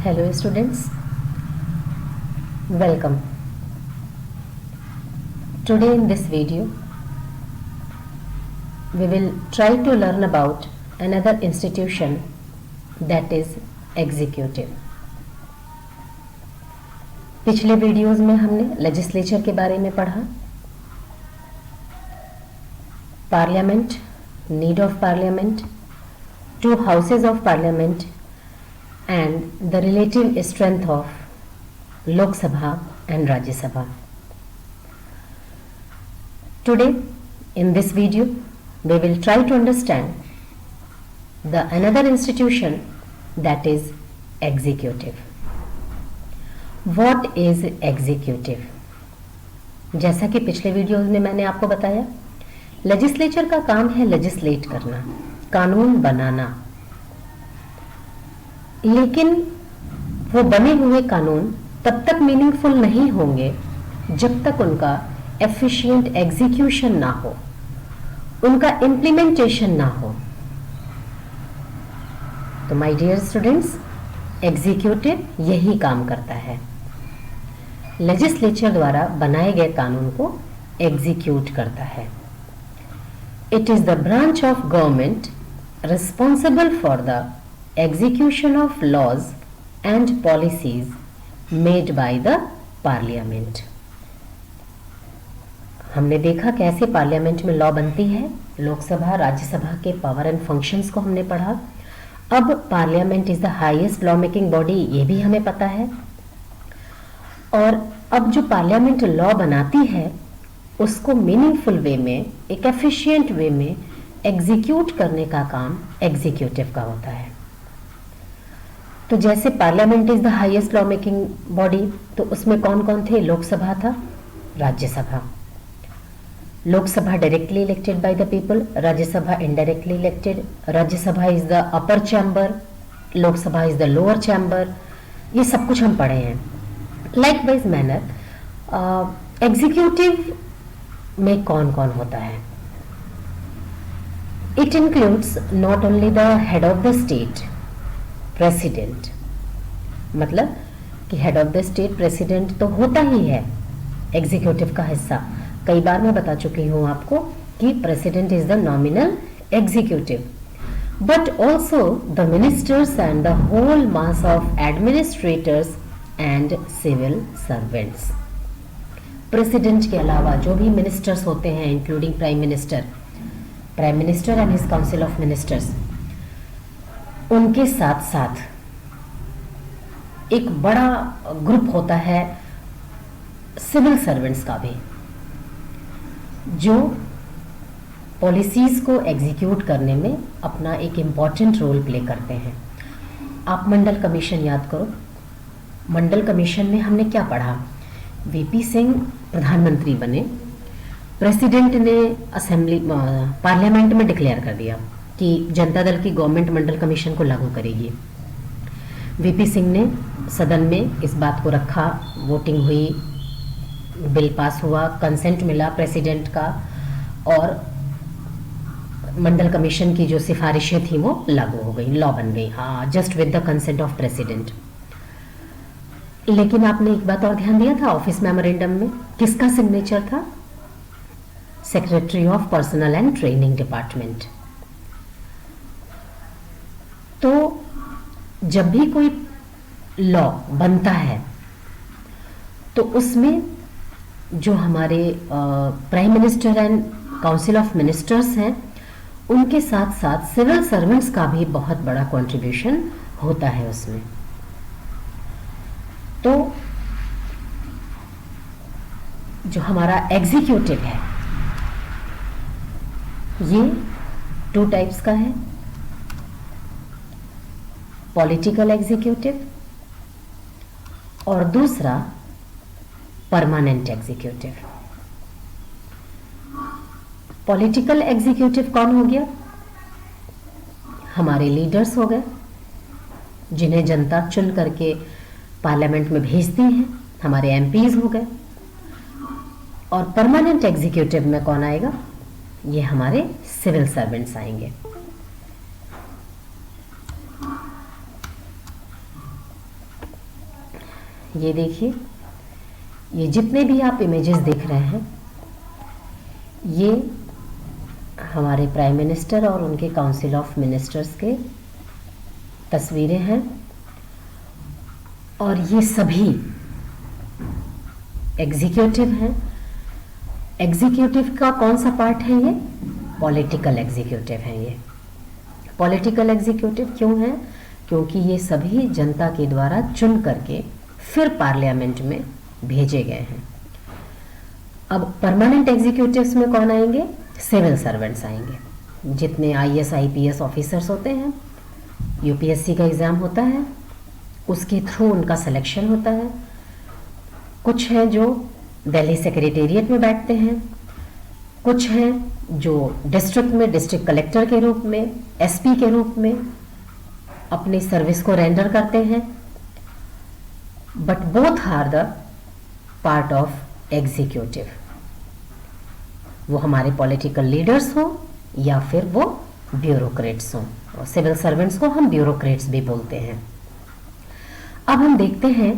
Hello students, welcome. Today in this video, we will try to learn about another institution that is executive. पिछले videos में हमने legislature के बारे में पढ़ा, parliament, need of parliament, to houses of parliament and the relative strength of Lok Sabha and Rajya Sabha. Today in this video we will try to understand the another institution that is executive. What is executive? जैसा कि पिछले videos में मैंने आपको बताया, legislature का काम है लेजिस्लेट करना, कानून बनाना, लेकिन वो बने हुए कानून तब तक मीनिंगफुल नहीं होंगे जब तक उनका एफिशिएंट एग्जीक्यूशन ना हो, उनका इम्प्लीमेंटेशन ना हो। तो माय डियर स्टूडेंट्स, एग्जीक्यूटिव यही काम करता है, लेजिस्लेचर द्वारा बनाए गए कानून को एग्जीक्यूट करता है। It is the branch of government responsible for the execution of laws and policies made by the parliament. हमने देखा कैसे पार्लियामेंट में लॉ बनती है, लोकसभा राज्यसभा के पावर एंड फंक्शंस को हमने पढ़ा। अब parliament is the highest law making body, ये भी हमें पता है। और अब जो पार्लियामेंट लॉ बनाती है उसको मीनिंगफुल वे में, एक एफिशिएंट वे में एग्जीक्यूट करने का काम एग्जीक्यूटिव का होता है। तो जैसे parliament is the highest law making body, तो उसमें कौन कौन थे? लोकसभा था, Rajya Sabha. Lok Sabha directly elected by the people, Rajya Sabha indirectly elected. Rajya Sabha is the upper chamber, Lok Sabha is the lower chamber. ये सब कुछ हम पढ़े हैं। लाइकवाइज मैनर एग्जीक्यूटिव में कौन कौन होता है? It includes not only the head of the state, president, मतलब कि head of the state president तो होता ही है एग्जीक्यूटिव का हिस्सा। कई बार मैं बता चुकी हूं आपको कि president is the nominal executive, but also the ministers and the whole mass of administrators and civil servants. President के अलावा जो भी मिनिस्टर्स होते हैं, including prime minister and his council of ministers, उनके साथ साथ एक बड़ा ग्रुप होता है सिविल सर्वेंट्स का भी, जो पॉलिसीज को एग्जीक्यूट करने में अपना एक इम्पॉर्टेंट रोल प्ले करते हैं। आप मंडल कमीशन याद करो। मंडल कमीशन में हमने क्या पढ़ा? वीपी सिंह प्रधानमंत्री बने, प्रेसिडेंट ने असेंबली पार्लियामेंट में डिक्लेयर कर दिया कि जनता दल की गवर्नमेंट मंडल कमीशन को लागू करेगी। वीपी सिंह ने सदन में इस बात को रखा, वोटिंग हुई, बिल पास हुआ, कंसेंट मिला प्रेसिडेंट का, और मंडल कमीशन की जो सिफारिशें थी वो लागू हो गई, लॉ बन गई। हाँ, just with the consent of president. लेकिन आपने एक बात और ध्यान दिया था, ऑफिस मेमोरेंडम में किसका सिग्नेचर था? Secretary of personal and training department. तो जब भी कोई लॉ बनता है तो उसमें जो हमारे prime minister and council of ministers हैं, उनके साथ साथ सिविल सर्वेंट्स का भी बहुत बड़ा कंट्रीब्यूशन होता है उसमें। तो जो हमारा एग्जीक्यूटिव है ये 2 टाइप्स का है, पॉलिटिकल एग्जीक्यूटिव और दूसरा परमानेंट एग्जीक्यूटिव। पॉलिटिकल एग्जीक्यूटिव कौन हो गया? हमारे लीडर्स हो गए, जिन्हें जनता चुन करके पार्लियामेंट में भेजती है, हमारे एमपीज हो गए। और परमानेंट एग्जीक्यूटिव में कौन आएगा? ये हमारे सिविल सर्वेंट्स आएंगे। ये देखिए, ये जितने भी आप इमेजेस देख रहे हैं, ये हमारे प्राइम मिनिस्टर और उनके काउंसिल ऑफ मिनिस्टर्स के तस्वीरें हैं, और ये सभी एग्जीक्यूटिव हैं। एग्जीक्यूटिव का कौन सा पार्ट है? ये पॉलिटिकल एग्जीक्यूटिव है। ये पॉलिटिकल एग्जीक्यूटिव क्यों है? क्योंकि ये सभी जनता के द्वारा चुन करके फिर पार्लियामेंट में भेजे गए हैं। अब परमानेंट एग्जीक्यूटिव्स में कौन आएंगे? सिविल सर्वेंट्स आएंगे। जितने आईएएस आईपीएस ऑफिसर्स होते हैं, यूपीएससी का एग्ज़ाम होता है, उसके थ्रू उनका सिलेक्शन होता है। कुछ हैं जो दिल्ली सेक्रेटेरिएट में बैठते हैं, कुछ हैं जो डिस्ट्रिक्ट में डिस्ट्रिक्ट कलेक्टर के रूप में, एसपी के रूप में अपनी सर्विस को रेंडर करते हैं। But both are the part of executive. वो हमारे पॉलिटिकल लीडर्स हो या फिर वो ब्यूरोक्रेट्स हों, और सिविल सर्वेंट्स को हम ब्यूरोक्रेट्स भी बोलते हैं। अब हम देखते हैं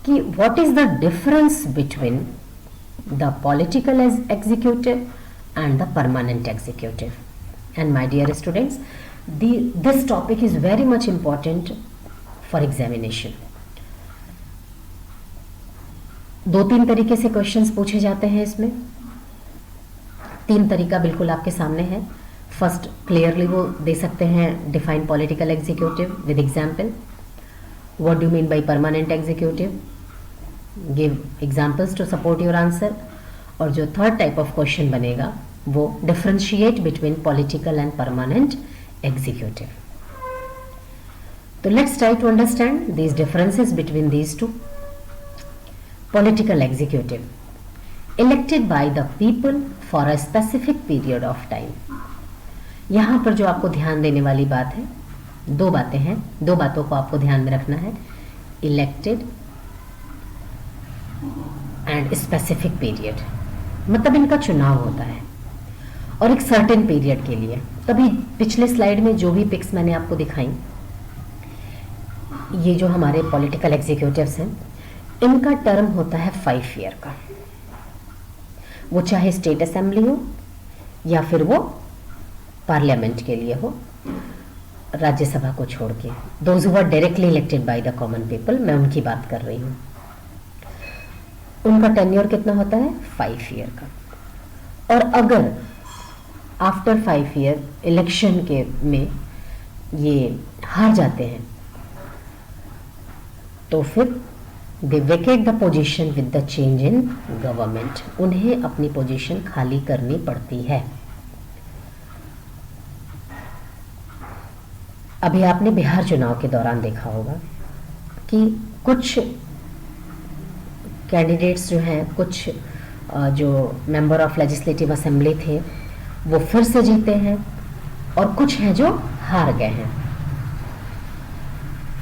कि what is the difference between the political executive and the permanent executive. And my dear students, this topic is very much important for examination. 2-3 तरीके से क्वेश्चंस पूछे जाते हैं इसमें। 3 तरीका बिल्कुल आपके सामने है। फर्स्ट क्लियरली वो दे सकते हैं, define political executive with example. What do mean by permanent executive? Give examples to support your answer. और जो थर्ड टाइप ऑफ क्वेश्चन बनेगा वो differentiate between political and permanent executive. तो let's try to understand these differences between these two. Political executive, elected by the people for a specific period of time. यहां पर जो आपको ध्यान देने वाली बात है, 2 बातें हैं, 2 बातों को आपको ध्यान में रखना है। इलेक्टेड एंड स्पेसिफिक पीरियड, मतलब इनका चुनाव होता है और एक सर्टेन पीरियड के लिए। तभी पिछले स्लाइड में जो भी पिक्स मैंने आपको दिखाई, ये जो हमारे पॉलिटिकल एग्जीक्यूटिव्स हैं, इनका टर्म होता है 5 ईयर का। वो चाहे स्टेट असेंबली हो या फिर वो पार्लियामेंट के लिए हो, राज्यसभा को छोड़ के। Those who are directly elected by the common people, मैं उनकी बात कर रही हूँ। उनका टेन्योर कितना होता है? 5 ईयर का। और अगर आफ्टर 5 ईयर इलेक्शन के में ये हार जाते हैं तो फिर they vacate the position with the change in government. उन्हें अपनी पोजीशन खाली करनी पड़ती है। अभी आपने बिहार चुनाव के दौरान देखा होगा कि कुछ कैंडिडेट्स जो हैं, कुछ जो मेंबर ऑफ लेजिस्लेटिव असेंबली थे, वो फिर से जीते हैं, और कुछ हैं जो हार गए हैं।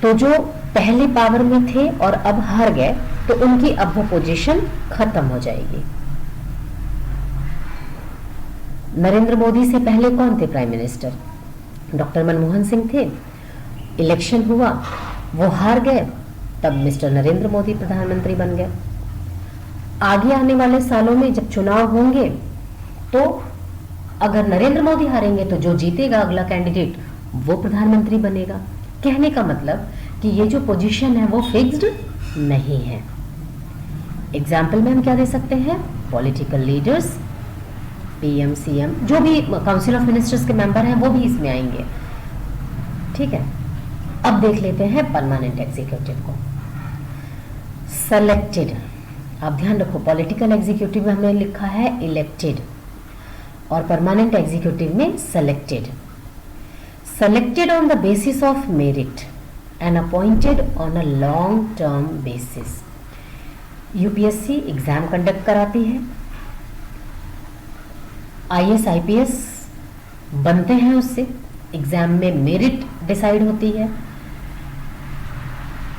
तो जो पहले पावर में थे और अब हार गए, तो उनकी अब वो पोजीशन खत्म हो जाएगी। नरेंद्र मोदी से पहले कौन थे prime minister? Doctor Manmohan Singh थे। इलेक्शन हुआ, वो हार गए, तब मिस्टर नरेंद्र मोदी प्रधानमंत्री बन गए। आगे आने वाले सालों में जब चुनाव होंगे तो अगर नरेंद्र मोदी हारेंगे तो जो जीतेगा अगला कैंडिडेट वो प्रधानमंत्री बनेगा। कहने का मतलब कि ये जो पोजीशन है वो फिक्स्ड नहीं है। एग्जाम्पल में हम क्या दे सकते हैं? पॉलिटिकल लीडर्स, पीएम, सीएम, जो भी काउंसिल ऑफ मिनिस्टर्स के मेंबर हैं वो भी इसमें आएंगे। ठीक है, अब देख लेते हैं परमानेंट एग्जीक्यूटिव को। सेलेक्टेड, आप ध्यान रखो, पॉलिटिकल एग्जीक्यूटिव में हमने लिखा है इलेक्टेड और परमानेंट एग्जीक्यूटिव में selected. Selected on the basis of merit and appointed on a long term basis. UPSC exam conduct कराती है, आईएएस आईपीएस बनते हैं, उससे एग्जाम में मेरिट डिसाइड होती है।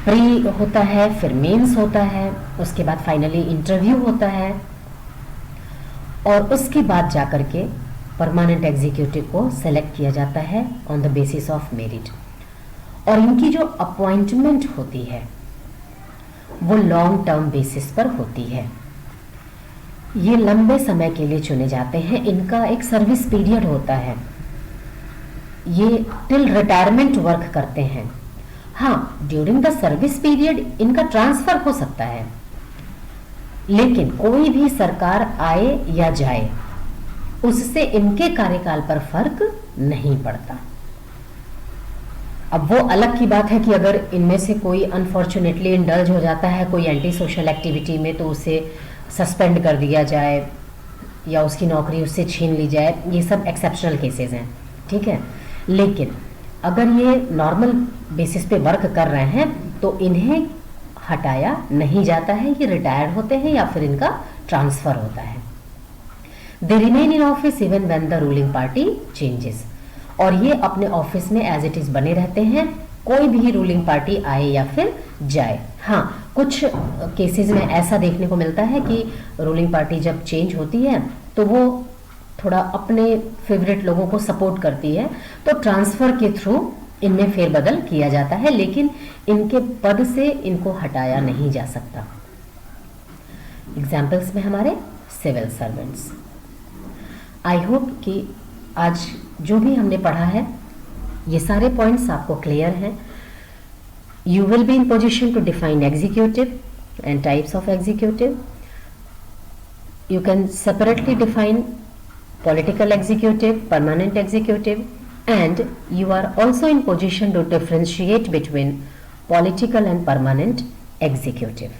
प्री होता है, फिर मेंस होता है, उसके बाद फाइनली इंटरव्यू होता है, और उसके बाद जाकर के परमानेंट एग्जीक्यूटिव को सेलेक्ट किया जाता है on the basis of merit. और इनकी जो अपॉइंटमेंट होती है वो लॉन्ग टर्म बेसिस पर होती है। ये लंबे समय के लिए चुने जाते हैं, इनका एक सर्विस पीरियड होता है, ये टिल रिटायरमेंट वर्क करते हैं। हाँ, ड्यूरिंग द सर्विस पीरियड इनका ट्रांसफर हो सकता है, लेकिन कोई भी सरकार आए या जाए उससे इनके कार्यकाल पर फर्क नहीं पड़ता। अब वो अलग की बात है कि अगर इनमें से कोई अनफॉर्चुनेटली इंडल्ज हो जाता है कोई एंटी सोशल एक्टिविटी में, तो उसे सस्पेंड कर दिया जाए या उसकी नौकरी उससे छीन ली जाए, ये सब एक्सेप्शनल केसेस हैं, ठीक है। लेकिन अगर ये नॉर्मल बेसिस पे वर्क कर रहे हैं तो इन्हें हटाया नहीं जाता है, ये रिटायर्ड होते हैं या फिर इनका ट्रांसफर होता है। They remain in office even when the ruling party changes, और ये अपने ऑफिस में एज इट इज बने रहते हैं, कोई भी रूलिंग पार्टी आए या फिर जाए। हाँ, कुछ केसेस में ऐसा देखने को मिलता है कि रूलिंग पार्टी जब चेंज होती है तो वो थोड़ा अपने फेवरेट लोगों को सपोर्ट करती है, तो ट्रांसफर के थ्रू इनमें फेरबदल किया जाता है, लेकिन इनके पद से इनको हटाया नहीं जा सकता। एग्जाम्पल्स में हमारे सिविल सर्वेंट्स। आई होप कि आज जो भी हमने पढ़ा है ये सारे पॉइंट्स आपको क्लियर हैं। You will be in position to define executive and types of executive. You can separately define political executive, permanent executive, and you are also in position to differentiate between political and permanent executive.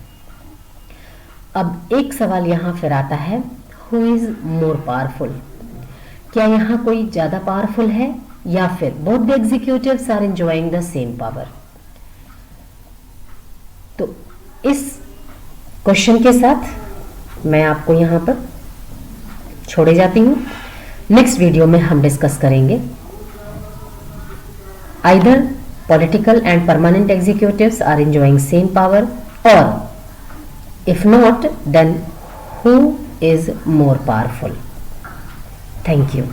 अब एक सवाल यहाँ फिर आता है, who is more powerful? क्या यहाँ कोई ज़्यादा पावरफुल है या फिर both the executives are enjoying the same power? तो इस क्वेश्चन के साथ मैं आपको यहाँ पर छोड़े जाती हूँ। नेक्स्ट वीडियो में हम डिस्कस करेंगे either political and permanent executives are enjoying same power, और if not then who is more powerful. Thank you.